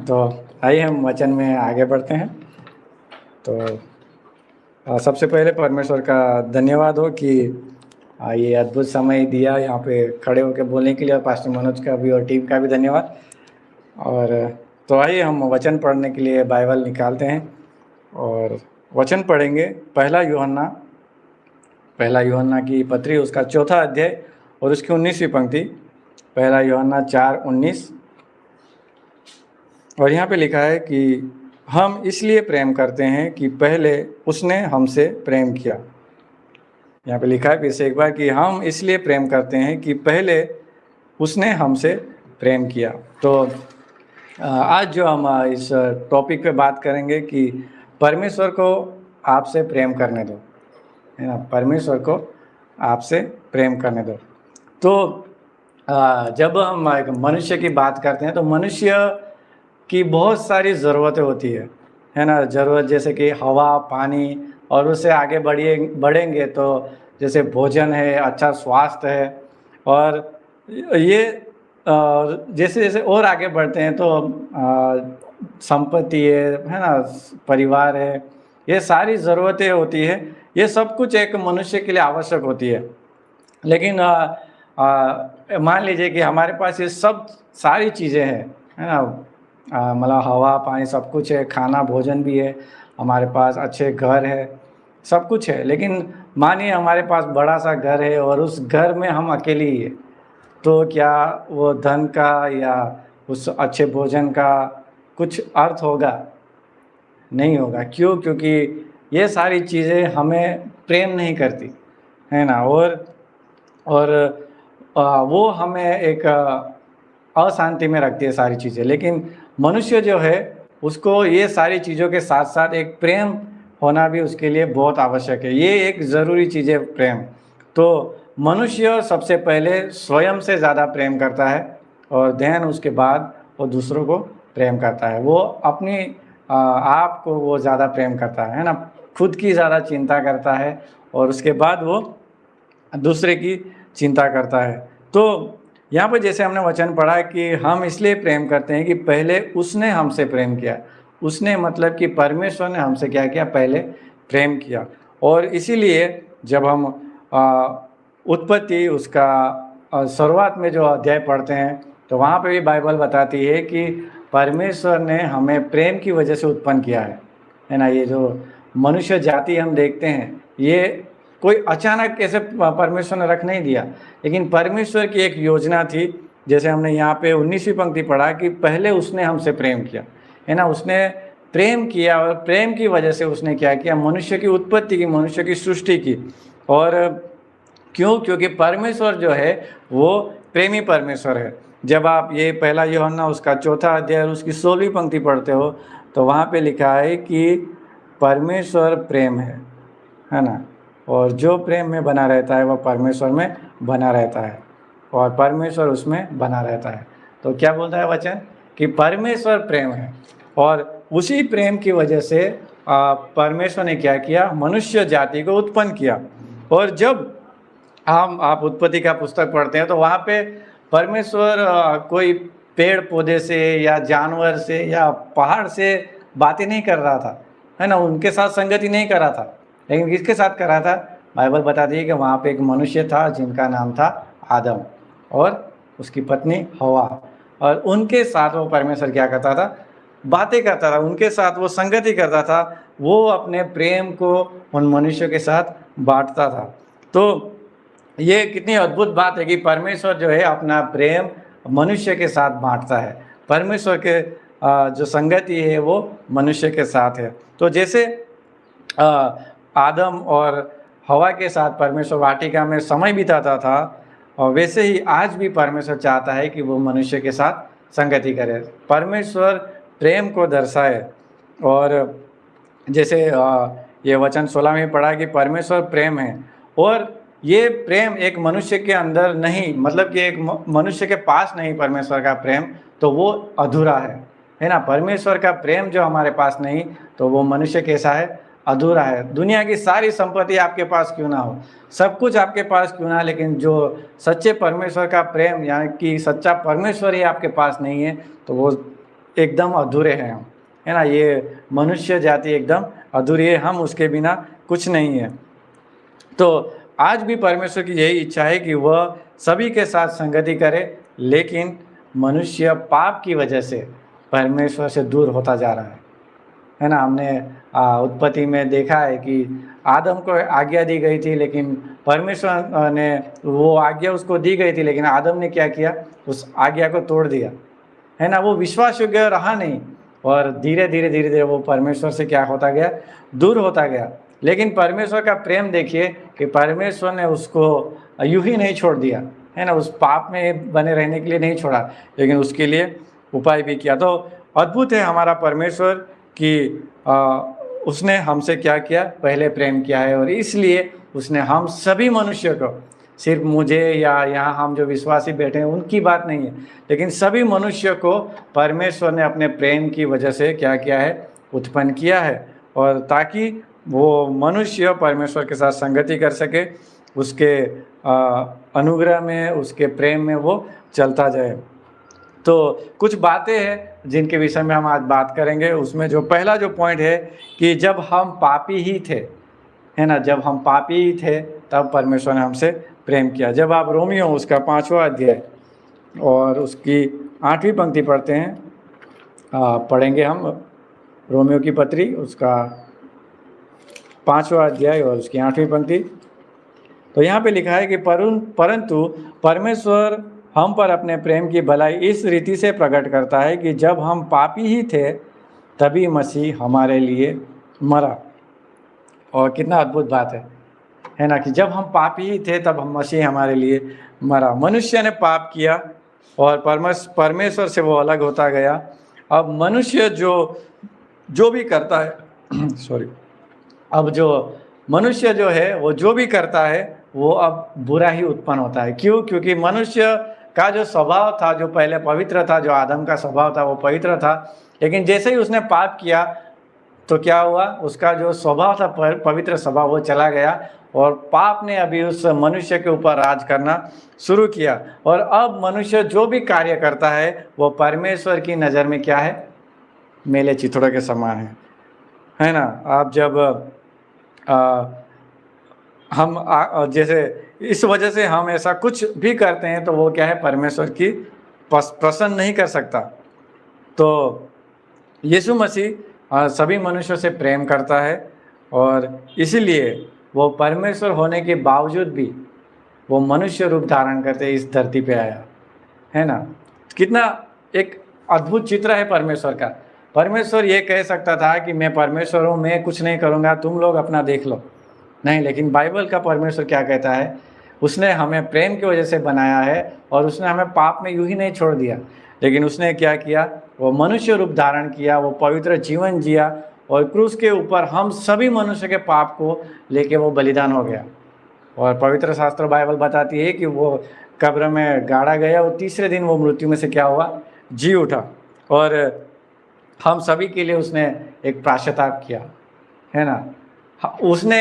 तो आइए हम वचन में आगे बढ़ते हैं। तो सबसे पहले परमेश्वर का धन्यवाद हो कि ये अद्भुत समय दिया यहाँ पे खड़े होकर बोलने के लिए, और पास्टर मनोज का भी और टीम का भी धन्यवाद। और तो आइए हम वचन पढ़ने के लिए बाइबल निकालते हैं और वचन पढ़ेंगे। पहला यूहन्ना की पत्री, उसका 4 अध्याय और उसकी 19वीं पंक्ति। पहला यूहन्ना 4:19। और यहाँ पे लिखा है कि हम इसलिए प्रेम करते हैं कि पहले उसने हमसे प्रेम किया। यहाँ पे लिखा है फिर से एक बार कि हम इसलिए प्रेम करते हैं कि पहले उसने हमसे प्रेम किया। तो आज जो हम इस टॉपिक पे बात करेंगे कि परमेश्वर को आपसे प्रेम करने दो, है ना। परमेश्वर को आपसे प्रेम करने दो। तो जब हम एक मनुष्य की बात करते हैं तो मनुष्य की बहुत सारी ज़रूरतें होती है ना। ज़रूरत जैसे कि हवा, पानी, और उससे आगे बढ़ेंगे तो जैसे भोजन है, अच्छा स्वास्थ्य है, और ये जैसे जैसे और आगे बढ़ते हैं तो संपत्ति है ना, परिवार है, ये सारी ज़रूरतें होती है। ये सब कुछ एक मनुष्य के लिए आवश्यक होती है। लेकिन मान लीजिए कि हमारे पास ये सब सारी चीज़ें हैं, है ना। मतलब हवा, पानी सब कुछ है, खाना भोजन भी है, हमारे पास अच्छे घर है, सब कुछ है। लेकिन मानिए हमारे पास बड़ा सा घर है और उस घर में हम अकेले ही है, तो क्या वो धन का या उस अच्छे भोजन का कुछ अर्थ होगा? नहीं होगा। क्यों? क्योंकि ये सारी चीज़ें हमें प्रेम नहीं करती, है ना। और वो हमें एक अशांति में रखती है सारी चीज़ें। लेकिन मनुष्य जो है उसको ये सारी चीज़ों के साथ साथ एक प्रेम होना भी उसके लिए बहुत आवश्यक है। ये एक ज़रूरी चीज़ है, प्रेम। तो मनुष्य सबसे पहले स्वयं से ज़्यादा प्रेम करता है और देन उसके बाद वो दूसरों को प्रेम करता है। वो अपनी आप को वो ज़्यादा प्रेम करता है ना। खुद की ज़्यादा चिंता करता है और उसके बाद वो दूसरे की चिंता करता है। तो यहाँ पर जैसे हमने वचन पढ़ा कि हम इसलिए प्रेम करते हैं कि पहले उसने हमसे प्रेम किया। उसने मतलब कि परमेश्वर ने हमसे क्या किया? पहले प्रेम किया। और इसीलिए जब हम उत्पत्ति उसका शुरुआत में जो अध्याय पढ़ते हैं तो वहाँ पे भी बाइबल बताती है कि परमेश्वर ने हमें प्रेम की वजह से उत्पन्न किया है ना। ये जो मनुष्य जाति हम देखते हैं, ये कोई अचानक कैसे परमेश्वर ने रख नहीं दिया, लेकिन परमेश्वर की एक योजना थी। जैसे हमने यहाँ पे 19वीं पंक्ति पढ़ा कि पहले उसने हमसे प्रेम किया, है ना। उसने प्रेम किया और प्रेम की वजह से उसने क्या किया? मनुष्य की उत्पत्ति की, मनुष्य की सृष्टि की। और क्यों? क्योंकि परमेश्वर जो है वो प्रेमी परमेश्वर है। जब आप ये पहला यूहन्ना उसका 4 अध्याय और उसकी 16वीं पंक्ति पढ़ते हो तो वहाँ पे लिखा है कि परमेश्वर प्रेम है ना। और जो प्रेम में बना रहता है वह परमेश्वर में बना रहता है और परमेश्वर उसमें बना रहता है। तो क्या बोलता है वचन? कि परमेश्वर प्रेम है और उसी प्रेम की वजह से परमेश्वर ने क्या किया? मनुष्य जाति को उत्पन्न किया। और जब आप उत्पत्ति का पुस्तक पढ़ते हैं तो वहाँ पे परमेश्वर कोई पेड़ पौधे से या जानवर से या पहाड़ से बातें नहीं कर रहा था, है ना। उनके साथ संगति नहीं कर रहा था। लेकिन किसके साथ कर रहा था? बाइबल बताती है कि वहाँ पे एक मनुष्य था जिनका नाम था आदम और उसकी पत्नी हवा, और उनके साथ वो परमेश्वर क्या करता था? बातें करता था, उनके साथ वो संगति करता था। वो अपने प्रेम को उन मनुष्यों के साथ बांटता था। तो ये कितनी अद्भुत बात है कि परमेश्वर जो है अपना प्रेम मनुष्य के साथ बांटता है। परमेश्वर के जो संगति है वो मनुष्य के साथ है। तो जैसे आदम और हवा के साथ परमेश्वर वाटिका में समय बिताता था, और वैसे ही आज भी परमेश्वर चाहता है कि वो मनुष्य के साथ संगति करे, परमेश्वर प्रेम को दर्शाए। और जैसे ये वचन 16 में पढ़ा कि परमेश्वर प्रेम है, और ये प्रेम एक मनुष्य के अंदर नहीं, मतलब कि एक मनुष्य के पास नहीं परमेश्वर का प्रेम, तो वो अधूरा है ना। परमेश्वर का प्रेम जो हमारे पास नहीं तो वो मनुष्य कैसा है? अधूरा है। दुनिया की सारी संपत्ति आपके पास क्यों ना हो, सब कुछ आपके पास क्यों ना, लेकिन जो सच्चे परमेश्वर का प्रेम यानी कि सच्चा परमेश्वर ही आपके पास नहीं है तो वो एकदम अधूरे हैं हम, है ना। ये मनुष्य जाति एकदम अधूरी है, हम उसके बिना कुछ नहीं है। तो आज भी परमेश्वर की यही इच्छा है कि वह सभी के साथ संगति करे, लेकिन मनुष्य पाप की वजह से परमेश्वर से दूर होता जा रहा है ना। हमने उत्पत्ति में देखा है कि आदम को आज्ञा दी गई थी, लेकिन परमेश्वर ने वो आज्ञा उसको दी गई थी, लेकिन आदम ने क्या किया, उस आज्ञा को तोड़ दिया, है ना। वो विश्वास योग्य रहा नहीं, और धीरे धीरे धीरे धीरे वो परमेश्वर से क्या होता गया, दूर होता गया। लेकिन परमेश्वर का प्रेम देखिए कि परमेश्वर ने उसको यूं ही नहीं छोड़ दिया, है ना। उस पाप में बने रहने के लिए नहीं छोड़ा, लेकिन उसके लिए उपाय भी किया। तो अद्भुत है हमारा परमेश्वर कि उसने हमसे क्या किया, पहले प्रेम किया है, और इसलिए उसने हम सभी मनुष्य को, सिर्फ मुझे या यहाँ हम जो विश्वासी बैठे हैं उनकी बात नहीं है, लेकिन सभी मनुष्य को परमेश्वर ने अपने प्रेम की वजह से क्या किया है, उत्पन्न किया है, और ताकि वो मनुष्य परमेश्वर के साथ संगति कर सके, उसके अनुग्रह में, उसके प्रेम में वो चलता जाए। तो कुछ बातें हैं जिनके विषय में हम आज बात करेंगे। उसमें जो पहला जो पॉइंट है कि जब हम पापी ही थे, है ना, जब हम पापी ही थे तब परमेश्वर ने हमसे प्रेम किया। जब आप रोमियो उसका 5वां अध्याय और उसकी 8वीं पंक्ति पढ़ते हैं, पढ़ेंगे हम रोमियो की पत्री उसका 5वां अध्याय और उसकी 8वीं पंक्ति। तो यहाँ पे लिखा है कि परंतु परमेश्वर हम पर अपने प्रेम की भलाई इस रीति से प्रकट करता है कि जब हम पापी ही थे तभी मसीह हमारे लिए मरा। और कितना अद्भुत बात है ना, कि जब हम पापी ही थे तब हम मसीह हमारे लिए मरा। मनुष्य ने पाप किया और परमेश्वर से वो अलग होता गया। अब मनुष्य जो भी करता है सॉरी अब जो मनुष्य जो है वो जो भी करता है वो अब बुरा ही उत्पन्न होता है। क्यों? क्योंकि मनुष्य का जो स्वभाव था, जो पहले पवित्र था, जो आदम का स्वभाव था वो पवित्र था, लेकिन जैसे ही उसने पाप किया तो क्या हुआ, उसका जो स्वभाव था, पवित्र स्वभाव, वो चला गया, और पाप ने अभी उस मनुष्य के ऊपर राज करना शुरू किया। और अब मनुष्य जो भी कार्य करता है वो परमेश्वर की नज़र में क्या है, मेले चिथड़े के समान है ना। आप जब जैसे इस वजह से हम ऐसा कुछ भी करते हैं तो वो क्या है, परमेश्वर की प्रसन्न नहीं कर सकता। तो यीशु मसीह सभी मनुष्यों से प्रेम करता है, और इसीलिए वो परमेश्वर होने के बावजूद भी वो मनुष्य रूप धारण करते इस धरती पे आया, है ना। कितना एक अद्भुत चित्र है परमेश्वर का। परमेश्वर ये कह सकता था कि मैं परमेश्वर हूँ, मैं कुछ नहीं करूँगा, तुम लोग अपना देख लो, नहीं। लेकिन बाइबल का परमेश्वर क्या कहता है, उसने हमें प्रेम की वजह से बनाया है, और उसने हमें पाप में यूं ही नहीं छोड़ दिया, लेकिन उसने क्या किया, वो मनुष्य रूप धारण किया, वो पवित्र जीवन जिया, और क्रूस के ऊपर हम सभी मनुष्य के पाप को लेके वो बलिदान हो गया। और पवित्र शास्त्र बाइबल बताती है कि वो कब्र में गाड़ा गया और तीसरे दिन वो मृत्यु में से क्या हुआ, जी उठा, और हम सभी के लिए उसने एक प्रायश्चित किया, है ना। उसने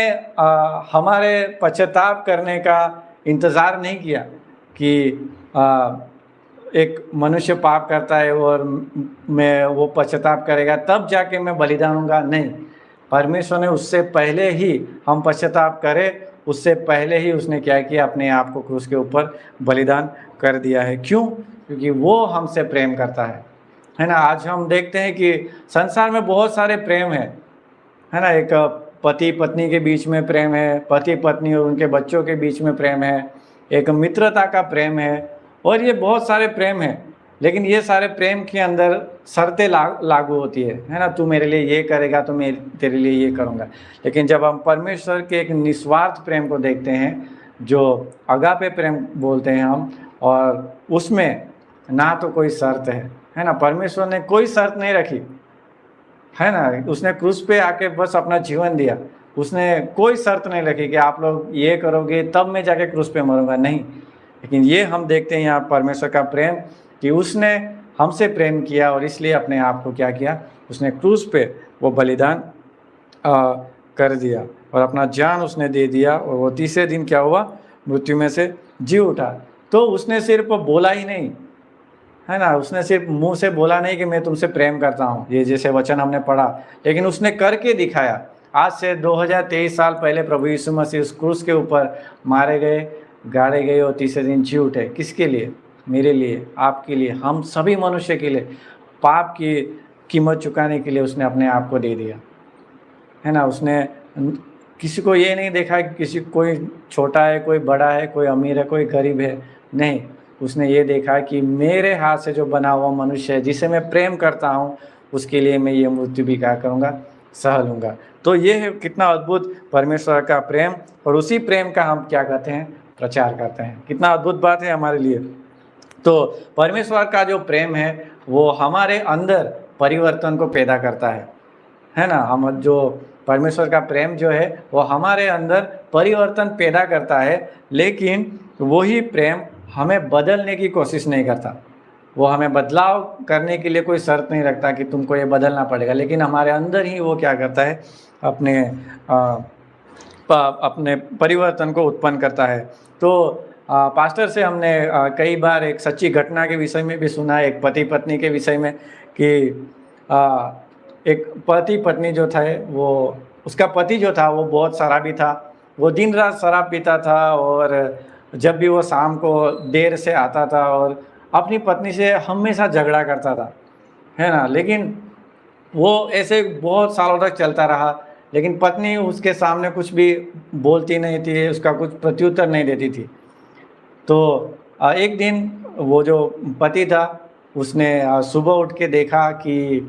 हमारे पश्चाताप करने का इंतज़ार नहीं किया कि एक मनुष्य पाप करता है और मैं वो पश्चाताप करेगा तब जाके मैं बलिदान दूंगा, नहीं। परमेश्वर ने उससे पहले ही हम पश्चाताप करें, उससे पहले ही उसने क्या किया, अपने आप को क्रूस के ऊपर बलिदान कर दिया है। क्यों? क्योंकि वो हमसे प्रेम करता है ना। आज हम देखते हैं कि संसार में बहुत सारे प्रेम है ना। एक पति पत्नी के बीच में प्रेम है, पति पत्नी और उनके बच्चों के बीच में प्रेम है, एक मित्रता का प्रेम है, और ये बहुत सारे प्रेम हैं। लेकिन ये सारे प्रेम के अंदर शर्तें लागू होती है ना। तू मेरे लिए ये करेगा तो मैं तेरे लिए ये करूँगा। लेकिन जब हम परमेश्वर के एक निस्वार्थ प्रेम को देखते हैं, जो अगापे प्रेम बोलते हैं हम, और उसमें ना तो कोई शर्त है ना। परमेश्वर ने कोई शर्त नहीं रखी, है ना। उसने क्रूस पे आके बस अपना जीवन दिया, उसने कोई शर्त नहीं रखी कि आप लोग ये करोगे तब मैं जाके क्रूस पे मरूंगा, नहीं। लेकिन ये हम देखते हैं यहाँ परमेश्वर का प्रेम, कि उसने हमसे प्रेम किया और इसलिए अपने आप को क्या किया, उसने क्रूस पे वो बलिदान कर दिया और अपना जान उसने दे दिया, और वो तीसरे दिन क्या हुआ, मृत्यु में से जी उठा। तो उसने सिर्फ बोला ही नहीं, है ना। उसने सिर्फ मुंह से बोला नहीं कि मैं तुमसे प्रेम करता हूँ, ये जैसे वचन हमने पढ़ा, लेकिन उसने करके दिखाया। आज से 2023 साल पहले प्रभु यीशु मसीह उस क्रूस के ऊपर मारे गए, गाड़े गए और तीसरे दिन जी उठे। किसके लिए? मेरे लिए, आपके लिए, हम सभी मनुष्य के लिए। पाप की कीमत चुकाने के लिए उसने अपने आप को दे दिया, है ना। उसने किसी को ये नहीं देखा कि किसी कोई छोटा है, कोई बड़ा है, कोई अमीर है, कोई गरीब है, नहीं। उसने ये देखा कि मेरे हाथ से जो बना हुआ मनुष्य है, जिसे मैं प्रेम करता हूँ, उसके लिए मैं ये मृत्यु भी क्या करूँगा, सह लूँगा। तो ये है कितना अद्भुत परमेश्वर का प्रेम, और उसी प्रेम का हम क्या कहते हैं, प्रचार करते हैं। कितना अद्भुत बात है हमारे लिए। तो परमेश्वर का जो प्रेम है वो हमारे अंदर परिवर्तन को पैदा करता है ना। हम जो परमेश्वर का प्रेम जो है वो हमारे अंदर परिवर्तन पैदा करता है, लेकिन वही प्रेम हमें बदलने की कोशिश नहीं करता। वो हमें बदलाव करने के लिए कोई शर्त नहीं रखता कि तुमको ये बदलना पड़ेगा, लेकिन हमारे अंदर ही वो क्या करता है, अपने अपने परिवर्तन को उत्पन्न करता है। तो पास्टर से हमने कई बार एक सच्ची घटना के विषय में भी सुना है, एक पति पत्नी के विषय में, कि एक पति पत्नी जो था वो, उसका पति जो था वो बहुत शराबी था। वो दिन रात शराब पीता था, और जब भी वो शाम को देर से आता था और अपनी पत्नी से हमेशा झगड़ा करता था, है ना। लेकिन वो ऐसे बहुत सालों तक चलता रहा, लेकिन पत्नी उसके सामने कुछ भी बोलती नहीं थी, उसका कुछ प्रत्युत्तर नहीं देती थी। तो एक दिन वो जो पति था उसने सुबह उठ के देखा कि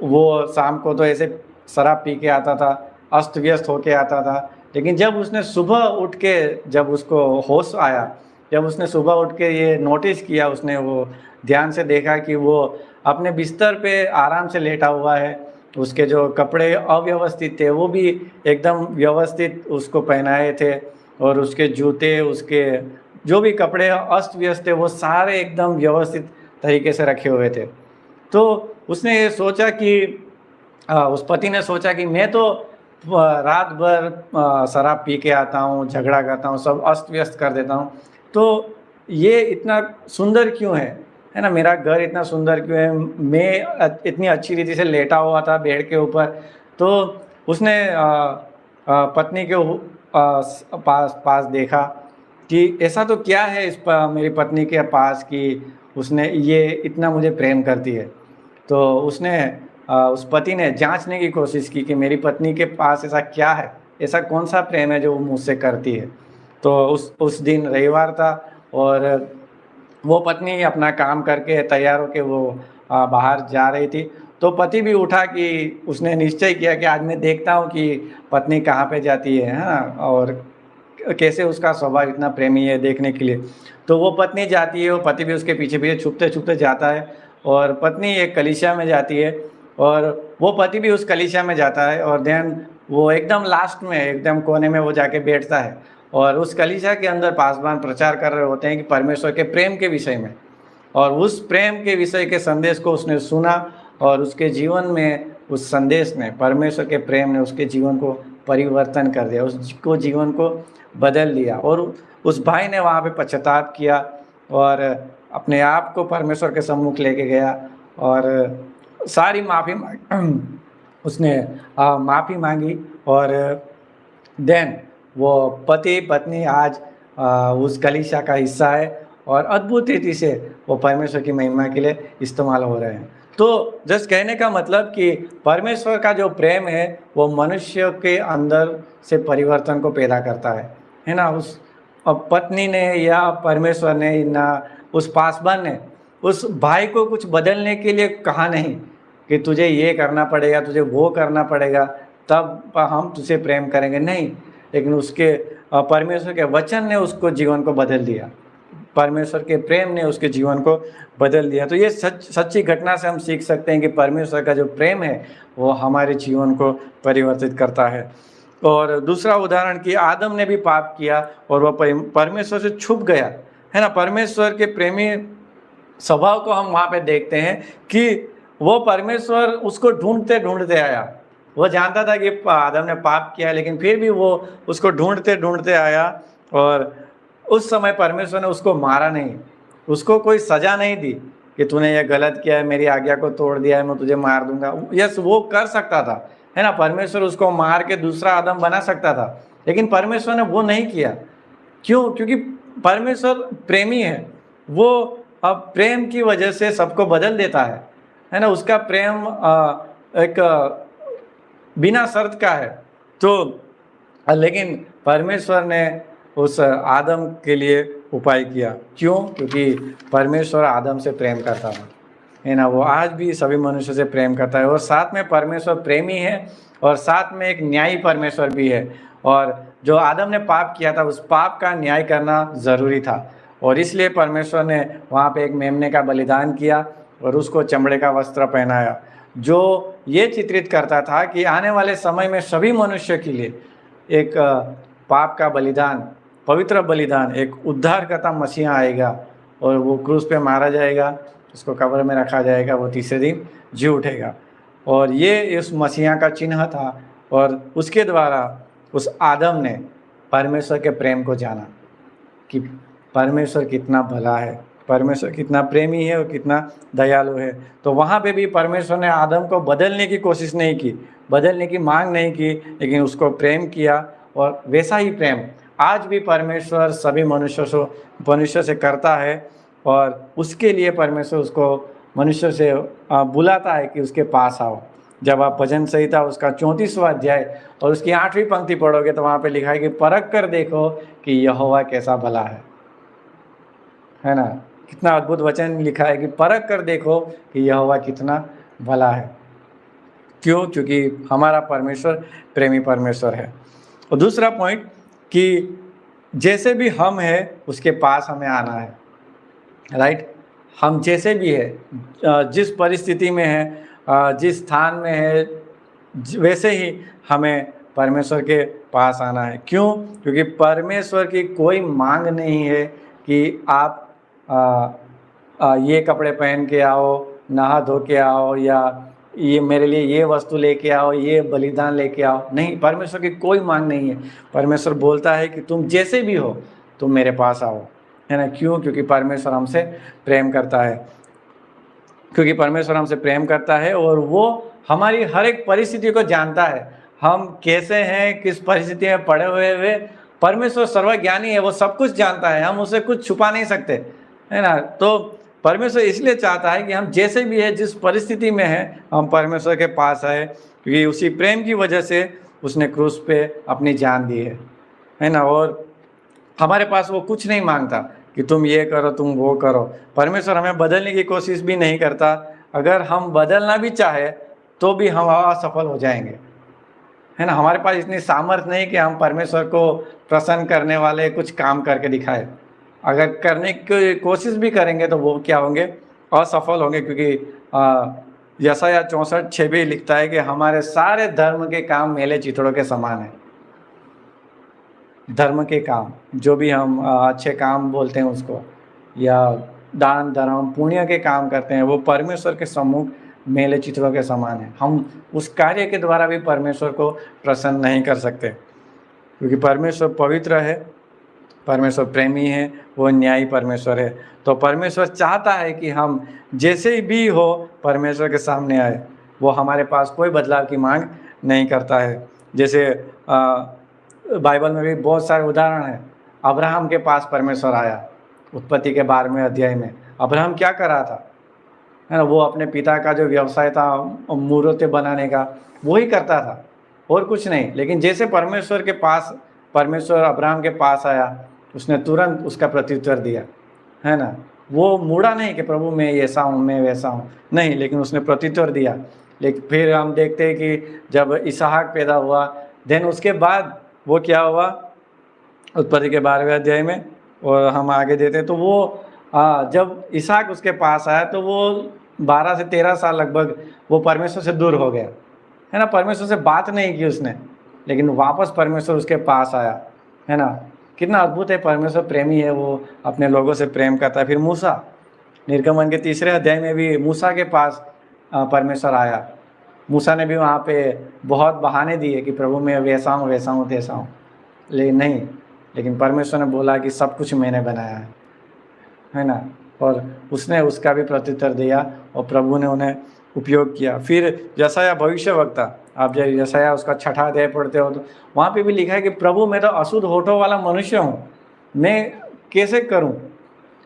वो शाम को तो ऐसे शराब पी के आता था, अस्त व्यस्त होके आता था, लेकिन जब उसने सुबह उठ के, जब उसको होश आया, जब उसने सुबह उठ के ये नोटिस किया, उसने वो ध्यान से देखा कि वो अपने बिस्तर पे आराम से लेटा हुआ है। उसके जो कपड़े अव्यवस्थित थे वो भी एकदम व्यवस्थित उसको पहनाए थे, और उसके जूते, उसके जो भी कपड़े अस्त व्यस्त थे वो सारे एकदम व्यवस्थित तरीके से रखे हुए थे। तो उसने ये सोचा कि उस पति ने सोचा कि मैं तो रात भर शराब पी के आता हूँ, झगड़ा करता हूँ, सब अस्त व्यस्त कर देता हूँ, तो ये इतना सुंदर क्यों है ना, मेरा घर इतना सुंदर क्यों है, मैं इतनी अच्छी रीति से लेटा हुआ था बेड के ऊपर। तो उसने पत्नी के पास देखा कि ऐसा तो क्या है मेरी पत्नी के पास कि उसने ये इतना मुझे प्रेम करती है। तो उसने उस पति ने जांचने की कोशिश की कि मेरी पत्नी के पास ऐसा क्या है, ऐसा कौन सा प्रेम है जो वो मुझसे करती है। तो उस दिन रविवार था, और वो पत्नी अपना काम करके तैयार होके वो बाहर जा रही थी। तो पति भी उठा कि उसने निश्चय किया कि आज मैं देखता हूँ कि पत्नी कहाँ पे जाती है ना, और कैसे उसका स्वभाव इतना प्रेमी है देखने के लिए। तो वो पत्नी जाती है, वो पति भी उसके पीछे पीछे छुपते छुपते जाता है, और पत्नी एक कलीसिया में जाती है, और वो पति भी उस कलीसिया में जाता है, और देन वो एकदम लास्ट में, एकदम कोने में वो जाके बैठता है, और उस कलीसिया के अंदर पासवान प्रचार कर रहे होते हैं कि परमेश्वर के प्रेम के विषय में। और उस प्रेम के विषय के संदेश को उसने सुना, और उसके जीवन में उस संदेश ने, परमेश्वर के प्रेम ने उसके जीवन को परिवर्तन कर दिया, उसको जीवन को बदल दिया। और उस भाई ने वहाँ पे पश्चाताप किया, और अपने आप को परमेश्वर के सम्मुख लेके गया, और सारी उसने माफ़ी मांगी, और देन वो पति पत्नी आज उस कलीसिया का हिस्सा है, और अद्भुत रीति से वो परमेश्वर की महिमा के लिए इस्तेमाल हो रहे हैं। तो जस्ट कहने का मतलब कि परमेश्वर का जो प्रेम है वो मनुष्य के अंदर से परिवर्तन को पैदा करता है ना। उस पत्नी ने या परमेश्वर ने ना उस पासवान ने उस भाई को कुछ बदलने के लिए कहा नहीं कि तुझे ये करना पड़ेगा, तुझे वो करना पड़ेगा, तब हम तुझे प्रेम करेंगे, नहीं। लेकिन उसके परमेश्वर के वचन ने उसको जीवन को बदल दिया, परमेश्वर के प्रेम ने उसके जीवन को बदल दिया। तो ये सच्ची घटना से हम सीख सकते हैं कि परमेश्वर का जो प्रेम है वो हमारे जीवन को परिवर्तित करता है। और दूसरा उदाहरण कि आदम ने भी पाप किया और वह परमेश्वर से छुप गया, है ना। परमेश्वर के प्रेमी स्वभाव को हम वहाँ पे देखते हैं कि वो परमेश्वर उसको ढूंढते ढूंढते आया। वो जानता था कि आदम ने पाप किया, लेकिन फिर भी वो उसको ढूंढते ढूंढते आया, और उस समय परमेश्वर ने उसको मारा नहीं, उसको कोई सजा नहीं दी कि तूने ये गलत किया है, मेरी आज्ञा को तोड़ दिया है, मैं तुझे मार दूंगा। यस, वो कर सकता था, है ना, परमेश्वर उसको मार के दूसरा आदम बना सकता था, लेकिन परमेश्वर ने वो नहीं किया। क्यों? क्योंकि परमेश्वर प्रेमी है। वो अब प्रेम की वजह से सबको बदल देता है ना। उसका प्रेम एक बिना शर्त का है। तो लेकिन परमेश्वर ने उस आदम के लिए उपाय किया। क्यों? क्योंकि परमेश्वर आदम से प्रेम करता था, है ना। वो आज भी सभी मनुष्य से प्रेम करता है, और साथ में परमेश्वर प्रेमी है, और साथ में एक न्यायी परमेश्वर भी है। और जो आदम ने पाप किया था, उस पाप का न्याय करना ज़रूरी था, और इसलिए परमेश्वर ने वहाँ पे एक मेमने का बलिदान किया और उसको चमड़े का वस्त्र पहनाया, जो ये चित्रित करता था कि आने वाले समय में सभी मनुष्य के लिए एक पाप का बलिदान, पवित्र बलिदान, एक उद्धारकर्ता मसीहा आएगा, और वो क्रूस पे मारा जाएगा, उसको कब्र में रखा जाएगा, वो तीसरे दिन जी उठेगा। और ये इस मसीहा का चिन्ह था, और उसके द्वारा उस आदम ने परमेश्वर के प्रेम को जाना कि परमेश्वर कितना भला है, परमेश्वर कितना प्रेमी है और कितना दयालु है। तो वहाँ पे भी परमेश्वर ने आदम को बदलने की कोशिश नहीं की, बदलने की मांग नहीं की, लेकिन उसको प्रेम किया। और वैसा ही प्रेम आज भी परमेश्वर सभी मनुष्य से करता है, और उसके लिए परमेश्वर उसको मनुष्य से बुलाता है कि उसके पास आओ। जब आप भजन संहिता उसका 34वां अध्याय और उसकी 8वीं पंक्ति पढ़ोगे तो वहाँ पे लिखा है कि परख कर देखो कि यहोवा कैसा भला है ना। कितना अद्भुत वचन लिखा है कि परख कर देखो कि यहोवा कितना भला है। क्यों? क्योंकि हमारा परमेश्वर प्रेमी परमेश्वर है। और दूसरा पॉइंट कि जैसे भी हम हैं उसके पास हमें आना है, राइट। हम जैसे भी है, जिस परिस्थिति में है, जिस स्थान में है, वैसे ही हमें परमेश्वर के पास आना है। क्यों? क्योंकि परमेश्वर की कोई मांग नहीं है कि आप ये कपड़े पहन के आओ, नहा धो के आओ, या ये मेरे लिए ये वस्तु लेके आओ, ये बलिदान लेके आओ। नहीं, परमेश्वर की कोई मांग नहीं है। परमेश्वर बोलता है कि तुम जैसे भी हो तुम मेरे पास आओ, है ना। क्यों? क्योंकि परमेश्वर हमसे प्रेम करता है, क्योंकि परमेश्वर हमसे प्रेम करता है, और वो हमारी हर एक परिस्थिति को जानता है। हम कैसे हैं, किस परिस्थिति में पड़े हुए परमेश्वर सर्वज्ञानी है, वो सब कुछ जानता है, हम उसे कुछ छुपा नहीं सकते, है ना। तो परमेश्वर इसलिए चाहता है कि हम जैसे भी है, जिस परिस्थिति में है, हम परमेश्वर के पास आए, क्योंकि उसी प्रेम की वजह से उसने क्रूस पे अपनी जान दी है ना। और हमारे पास वो कुछ नहीं मांगता कि तुम ये करो, तुम वो करो। परमेश्वर हमें बदलने की कोशिश भी नहीं करता। अगर हम बदलना भी चाहे तो भी हम असफल हो जाएंगे, है ना। हमारे पास इतनी सामर्थ्य नहीं कि हम परमेश्वर को प्रसन्न करने वाले कुछ काम करके दिखाए। अगर करने की कोशिश भी करेंगे तो वो क्या होंगे? असफल होंगे, क्योंकि यशायाह 64:6 भी लिखता है कि हमारे सारे धर्म के काम मेले चिथड़ों के समान है। धर्म के काम, जो भी हम अच्छे काम बोलते हैं उसको, या दान धर्म पुण्य के काम करते हैं, वो परमेश्वर के सम्मुख मेले चित्रों के समान है। हम उस कार्य के द्वारा भी परमेश्वर को प्रसन्न नहीं कर सकते, क्योंकि परमेश्वर पवित्र है, परमेश्वर प्रेमी है, वो न्यायी परमेश्वर है। तो परमेश्वर चाहता है कि हम जैसे भी हो परमेश्वर के सामने आए। वो हमारे पास कोई बदलाव की मांग नहीं करता है। जैसे बाइबल में भी बहुत सारे उदाहरण हैं। अब्राहम के पास परमेश्वर आया उत्पत्ति के 12वें अध्याय में। अब्राहम क्या कर रहा था, है ना। वो अपने पिता का जो व्यवसाय था मूर्तें बनाने का, वो ही करता था, और कुछ नहीं। लेकिन जैसे परमेश्वर अब्राहम के पास आया, उसने तुरंत उसका प्रत्युत्तर दिया, है ना। वो मुड़ा नहीं कि प्रभु मैं ऐसा हूँ, मैं वैसा हूँ, नहीं, लेकिन उसने प्रत्युत्तर दिया। लेकिन फिर हम देखते हैं कि जब इसहाक पैदा हुआ, देन उसके बाद वो क्या हुआ उत्पत्ति के 12वें अध्याय में, और हम आगे देते हैं तो वो जब इसहाक उसके पास आया तो वो 12 से 13 साल लगभग वो परमेश्वर से दूर हो गया, है ना। परमेश्वर से बात नहीं की उसने, लेकिन वापस परमेश्वर उसके पास आया, है ना। कितना अद्भुत है, परमेश्वर प्रेमी है, वो अपने लोगों से प्रेम करता है। फिर मूसा, निर्गमन के 3रे अध्याय में भी मूसा के पास परमेश्वर आया। मूसा ने भी वहाँ पे बहुत बहाने दिए कि प्रभु मैं वैसा हूँ, वैसा हूँ, तैसा हूँ, लेकिन परमेश्वर ने बोला कि सब कुछ मैंने बनाया है ना। और उसने उसका भी प्रत्युत्तर दिया और प्रभु ने उन्हें उपयोग किया। फिर यशायाह भविष्यवक्ता, आप जब यशायाह उसका 6वां अध्याय पढ़ते हो तो वहाँ पे भी लिखा है कि प्रभु मैं तो अशुद्ध होठों वाला मनुष्य हूँ, मैं कैसे करूँ,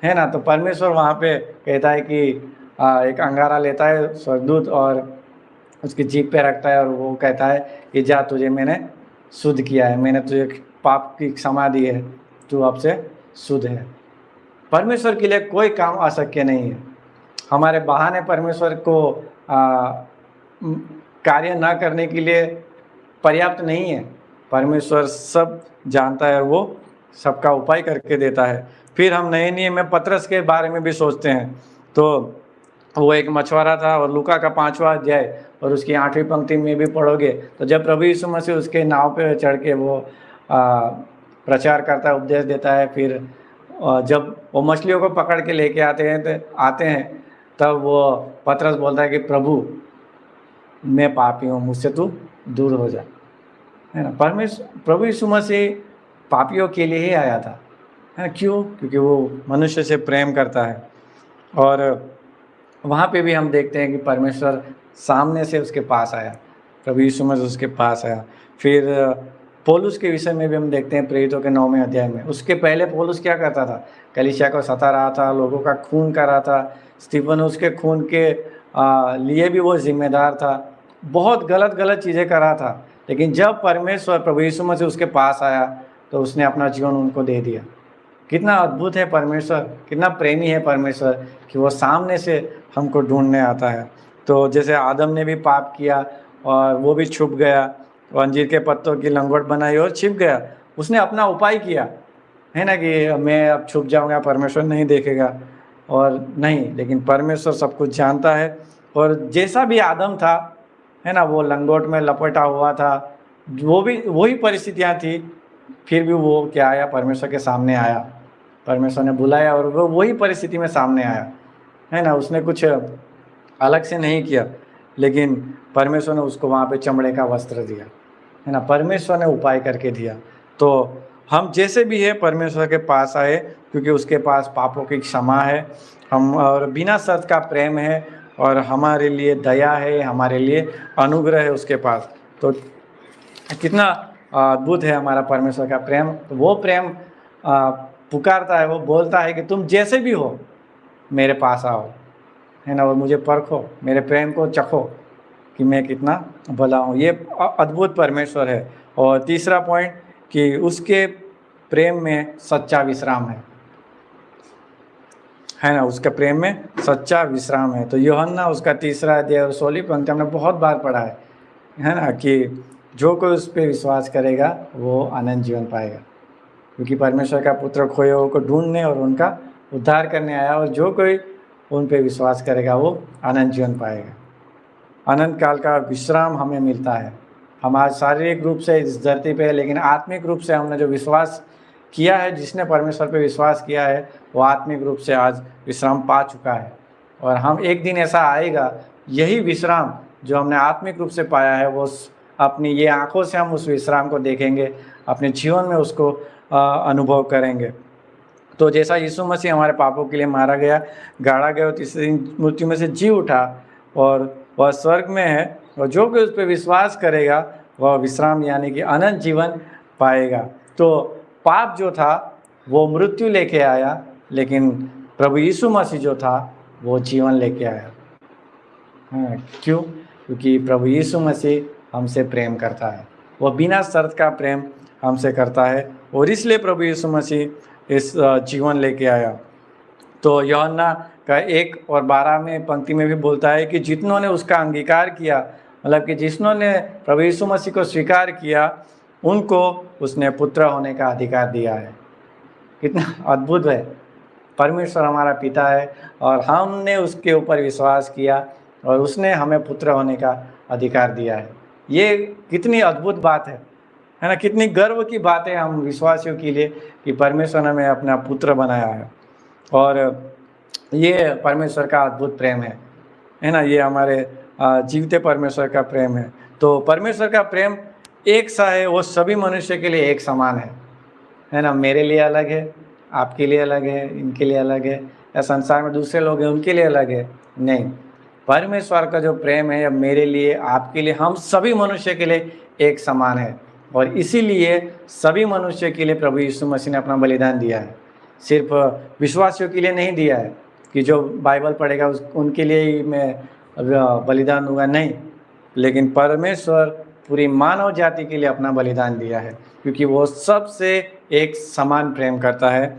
है ना। तो परमेश्वर वहाँ पे कहता है कि एक अंगारा लेता है स्वर्गदूत और उसकी जीभ पे रखता है और वो कहता है कि जा, तुझे मैंने शुद्ध किया है, मैंने तुझे पाप की क्षमा दी है, तू अब से शुद्ध है। परमेश्वर के लिए कोई काम अशक्य नहीं है। हमारे बहाने परमेश्वर को कार्य न करने के लिए पर्याप्त नहीं है। परमेश्वर सब जानता है, वो सबका उपाय करके देता है। फिर हम नए नियम में पतरस के बारे में भी सोचते हैं, तो वो एक मछुआरा था और लूका का 5वां अध्याय और उसकी 8वीं पंक्ति में भी पढ़ोगे तो जब प्रभु यीशु मसीह उसके नाव पे चढ़ के वो प्रचार करता है, उपदेश देता है, फिर जब वो मछलियों को पकड़ के लेके आते हैं तब वो पतरस बोलता है कि प्रभु मैं पापी हूँ, मुझसे तू दूर हो जा, है ना। प्रभु यीशु मसीह पापियों के लिए ही आया था, है ना। क्यों? क्योंकि वो मनुष्य से प्रेम करता है। और वहाँ पे भी हम देखते हैं कि परमेश्वर सामने से उसके पास आया, प्रभु यीशु मसीह उसके पास आया। फिर पौलुस के विषय में भी हम देखते हैं प्रेरितों के 9वें अध्याय में। उसके पहले पौलुस क्या करता था? कलीसिया को सता रहा था, लोगों का खून कर रहा था, स्टीफनुस के खून के लिए भी वो जिम्मेदार था, बहुत गलत गलत चीज़ें कर रहा था। लेकिन जब परमेश्वर प्रभु यीशु मसीह उसके पास आया तो उसने अपना जीवन उनको दे दिया। कितना अद्भुत है परमेश्वर, कितना प्रेमी है परमेश्वर कि वो सामने से हमको ढूंढने आता है। तो जैसे आदम ने भी पाप किया और वो भी छुप गया, अंजीर के पत्तों की लंगोट बनाई और छिप गया, उसने अपना उपाय किया, है ना, कि मैं अब छुप जाऊंगा, परमेश्वर नहीं देखेगा। और नहीं, लेकिन परमेश्वर सब कुछ जानता है। और जैसा भी आदम था, है ना, वो लंगोट में लपेटा हुआ था, वो भी वही परिस्थितियाँ थी, फिर भी वो क्या आया? परमेश्वर के सामने आया, परमेश्वर ने बुलाया और वो वही परिस्थिति में सामने आया, है ना। उसने कुछ अलग से नहीं किया, लेकिन परमेश्वर ने उसको वहाँ पे चमड़े का वस्त्र दिया, है ना। परमेश्वर ने उपाय करके दिया। तो हम जैसे भी है परमेश्वर के पास आए, क्योंकि उसके पास पापों की क्षमा है, हम और बिना शर्त का प्रेम है, और हमारे लिए दया है, हमारे लिए अनुग्रह है उसके पास। तो कितना अद्भुत है हमारा परमेश्वर का प्रेम। तो वो प्रेम पुकारता है, वो बोलता है कि तुम जैसे भी हो मेरे पास आओ, है ना, और मुझे परखो, मेरे प्रेम को चखो कि मैं कितना भला हूँ। ये अद्भुत परमेश्वर है। और तीसरा पॉइंट कि उसके प्रेम में सच्चा विश्राम है ना, उसका प्रेम में सच्चा विश्राम है। तो यूहन्ना उसका 3 अध्याय और 16वीं पंक्ति हमने बहुत बार पढ़ा है ना, कि जो कोई उस पर विश्वास करेगा वो अनंत जीवन पाएगा, क्योंकि परमेश्वर का पुत्र खोए हुए को ढूंढने और उनका उद्धार करने आया, और जो कोई उन पे विश्वास करेगा वो अनंत जीवन पाएगा। अनंत काल का विश्राम हमें मिलता है। हम आज शारीरिक रूप से इस धरती पे है, लेकिन आत्मिक रूप से हमने जो विश्वास किया है, जिसने परमेश्वर पे विश्वास किया है, वो आत्मिक रूप से आज विश्राम पा चुका है। और हम एक दिन ऐसा आएगा, यही विश्राम जो हमने आत्मिक रूप से पाया है, वो अपनी ये आँखों से हम उस विश्राम को देखेंगे, अपने जीवन में उसको अनुभव करेंगे। तो जैसा यीशु मसीह हमारे पापों के लिए मारा गया, गाड़ा गया और तीसरे दिन मृत्यु में से जी उठा, और वह स्वर्ग में है, और जो कोई उस पर विश्वास करेगा वह विश्राम यानी कि अनंत जीवन पाएगा। तो पाप जो था वो मृत्यु लेके आया, लेकिन प्रभु यीशु मसीह जो था वो जीवन लेके आया। हाँ, क्यों? क्योंकि प्रभु यीशु मसीह हमसे प्रेम करता है, वह बिना शर्त का प्रेम हमसे करता है, और इसलिए प्रभु यीशु मसीह इस जीवन लेके आया। तो यूहन्ना का 1 और 12 में पंक्ति में भी बोलता है कि जितनों ने उसका अंगीकार किया, मतलब कि जिसनों ने प्रभु यीशु मसीह को स्वीकार किया, उनको उसने पुत्र होने का अधिकार दिया है। कितना अद्भुत है! परमेश्वर हमारा पिता है और हमने उसके ऊपर विश्वास किया और उसने हमें पुत्र होने का अधिकार दिया है। ये कितनी अद्भुत बात है ना। कितनी गर्व की बात है हम विश्वासियों के लिए कि परमेश्वर ने हमें अपना पुत्र बनाया है। और ये परमेश्वर का अद्भुत प्रेम है ना। ये हमारे जीवते परमेश्वर का प्रेम है। तो परमेश्वर का प्रेम एक सा है, वो सभी मनुष्य के लिए एक समान है ना। मेरे लिए अलग है, आपके लिए अलग है, इनके लिए अलग है, या संसार में दूसरे लोग हैं उनके लिए अलग है। नहीं, परमेश्वर का जो प्रेम है मेरे लिए, आपके लिए, हम सभी मनुष्य के लिए एक समान है। और इसीलिए सभी मनुष्य के लिए प्रभु यीशु मसीह ने अपना बलिदान दिया है। सिर्फ विश्वासियों के लिए नहीं दिया है कि जो बाइबल पढ़ेगा उनके लिए ही मैं बलिदान दूंगा, नहीं, लेकिन परमेश्वर पूरी मानव जाति के लिए अपना बलिदान दिया है, क्योंकि वो सबसे एक समान प्रेम करता है,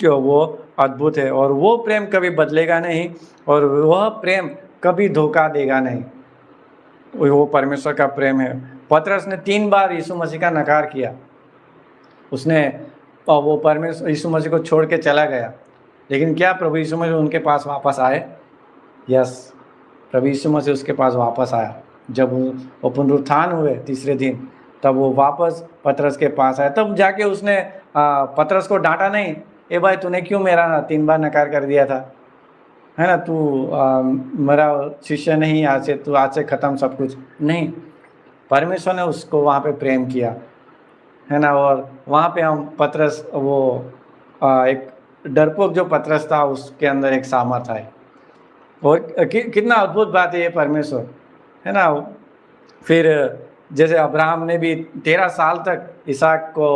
जो वो अद्भुत है। और वो प्रेम कभी बदलेगा नहीं, और वह प्रेम कभी धोखा देगा नहीं। वो परमेश्वर का प्रेम है। पतरस ने 3 बार यीशु मसीह का नकार किया। उसने वो परमेश्वर यीशु मसीह को छोड़ के चला गया, लेकिन क्या प्रभु यीशु मसीह उनके पास वापस आए? यस, प्रभु यीशु मसीह उसके पास वापस आया। जब वो पुनरुत्थान हुए तीसरे दिन, तब वो वापस पतरस के पास आया। तब जाके उसने पतरस को डांटा नहीं, ए भाई तूने क्यों मेरा 3 बार नकार कर दिया था, है ना, तू मेरा शिष्य नहीं, आज से ख़त्म सब कुछ। नहीं, परमेश्वर ने उसको वहाँ पे प्रेम किया, है ना। और वहाँ पे हम पतरस, वो एक डरपोक जो पतरस था, उसके अंदर एक सामर्थ है। और कितना अद्भुत बात है ये परमेश्वर, है ना। फिर जैसे अब्राहम ने भी 13 साल तक इसहाक को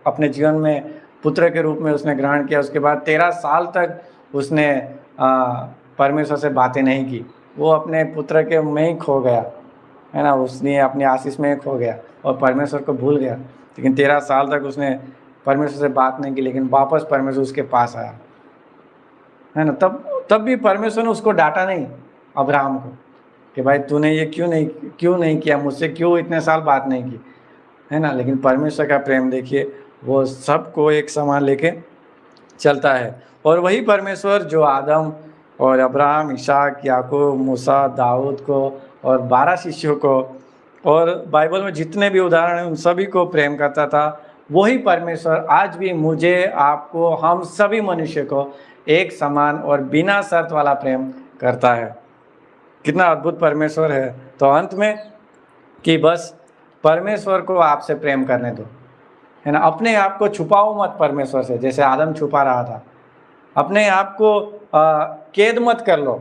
अपने जीवन में पुत्र के रूप में उसने ग्रहण किया। उसके बाद 13 साल तक उसने परमेश्वर से बातें नहीं की। वो अपने पुत्र के में ही खो गया, है ना, उसने अपनी आशीष में ही खो गया और परमेश्वर को भूल गया। लेकिन 13 साल तक उसने परमेश्वर से बात नहीं की, लेकिन वापस परमेश्वर उसके पास आया, है ना। तब भी परमेश्वर ने उसको डांटा नहीं, अब्राहम को, कि भाई तूने ये क्यों नहीं किया, मुझसे क्यों इतने साल बात नहीं की, है ना। लेकिन परमेश्वर का प्रेम देखिए, वो सबको एक समान लेके चलता है। और वही परमेश्वर जो आदम और अब्राहम, इसहाक, याकूब, मूसा, दाऊद को और 12 शिष्यों को, और बाइबल में जितने भी उदाहरण हैं उन सभी को प्रेम करता था, वही परमेश्वर आज भी मुझे, आपको, हम सभी मनुष्य को एक समान और बिना शर्त वाला प्रेम करता है। कितना अद्भुत परमेश्वर है। तो अंत में कि बस परमेश्वर को आपसे प्रेम करने दो, है ना। अपने आप को छुपाओ मत परमेश्वर से, जैसे आदम छुपा रहा था। अपने आप को कैद मत कर लो,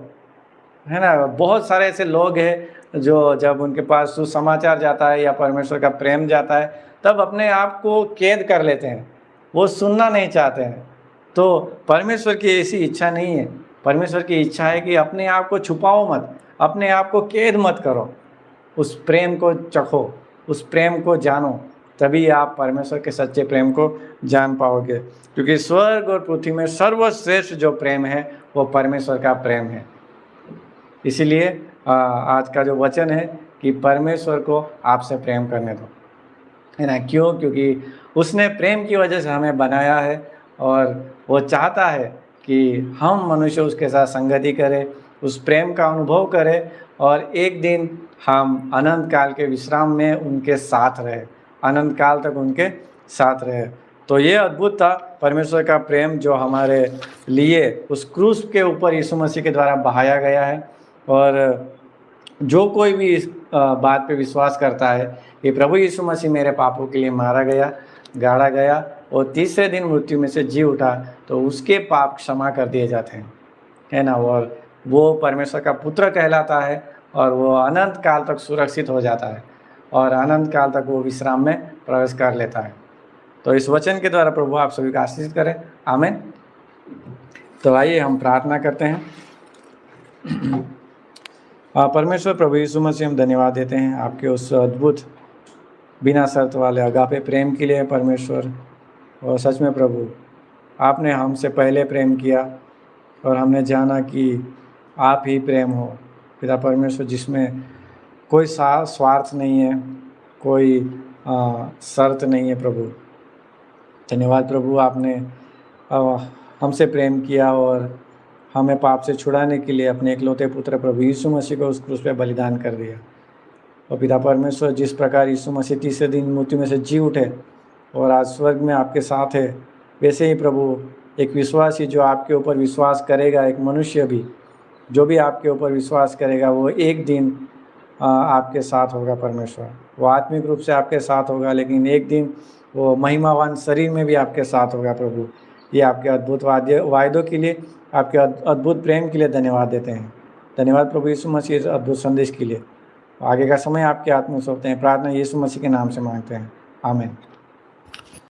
है ना। बहुत सारे ऐसे लोग हैं जो जब उनके पास सुसमाचार जाता है या परमेश्वर का प्रेम जाता है, तब अपने आप को कैद कर लेते हैं, वो सुनना नहीं चाहते हैं। तो परमेश्वर की ऐसी इच्छा नहीं है। परमेश्वर की इच्छा है कि अपने आप को छुपाओ मत, अपने आप को कैद मत करो, उस प्रेम को चखो, उस प्रेम को जानो, तभी आप परमेश्वर के सच्चे प्रेम को जान पाओगे। क्योंकि स्वर्ग और पृथ्वी में सर्वश्रेष्ठ जो प्रेम है वो परमेश्वर का प्रेम है। इसीलिए आज का जो वचन है कि परमेश्वर को आपसे प्रेम करने दो, है ना। क्यों? क्योंकि उसने प्रेम की वजह से हमें बनाया है, और वो चाहता है कि हम मनुष्य उसके साथ संगति करें, उस प्रेम का अनुभव करें, और एक दिन हम अनंत काल के विश्राम में उनके साथ रहे, अनंत काल तक उनके साथ रहे। तो ये अद्भुत था परमेश्वर का प्रेम, जो हमारे लिए उस क्रूस के ऊपर यीशु मसीह के द्वारा बहाया गया है। और जो कोई भी इस बात पे विश्वास करता है कि प्रभु यीशु मसीह मेरे पापों के लिए मारा गया, गाड़ा गया और तीसरे दिन मृत्यु में से जी उठा, तो उसके पाप क्षमा कर दिए जाते हैं, है ना। और वो परमेश्वर का पुत्र कहलाता है, और वो अनंत काल तक सुरक्षित हो जाता है, और अनंत काल तक वो विश्राम में प्रवेश कर लेता है। तो इस वचन के द्वारा प्रभु आप सभी को आशीष करें, आमीन। तो आइए हम प्रार्थना करते हैं। परमेश्वर प्रभु यीशु मसीह, हम धन्यवाद देते हैं आपके उस अद्भुत बिना शर्त वाले अगापे प्रेम के लिए परमेश्वर। और सच में प्रभु, आपने हमसे पहले प्रेम किया, और हमने जाना कि आप ही प्रेम हो पिता परमेश्वर, जिसमें कोई स्वार्थ नहीं है, कोई शर्त नहीं है। प्रभु धन्यवाद प्रभु, आपने हमसे प्रेम किया और हमें पाप से छुड़ाने के लिए अपने इकलौते पुत्र प्रभु यीशु मसीह को उस क्रूस पे बलिदान कर दिया। और पिता परमेश्वर, जिस प्रकार यीशु मसीह तीसरे दिन मृत्यु में से जी उठे और आज स्वर्ग में आपके साथ है, वैसे ही प्रभु एक विश्वासी जो आपके ऊपर विश्वास करेगा, एक मनुष्य भी जो भी आपके ऊपर विश्वास करेगा, वो एक दिन आपके साथ होगा परमेश्वर। वो आत्मिक रूप से आपके साथ होगा, लेकिन एक दिन वो महिमावान शरीर में भी आपके साथ होगा प्रभु। ये आपके अद्भुत वायदों के लिए, आपके अद्भुत प्रेम के लिए धन्यवाद देते हैं। धन्यवाद प्रभु यीशु मसीह इस अद्भुत संदेश के लिए। आगे का समय आपके हाथ में सौंपते हैं। प्रार्थना यीशु मसीह के नाम से मांगते हैं, आमीन।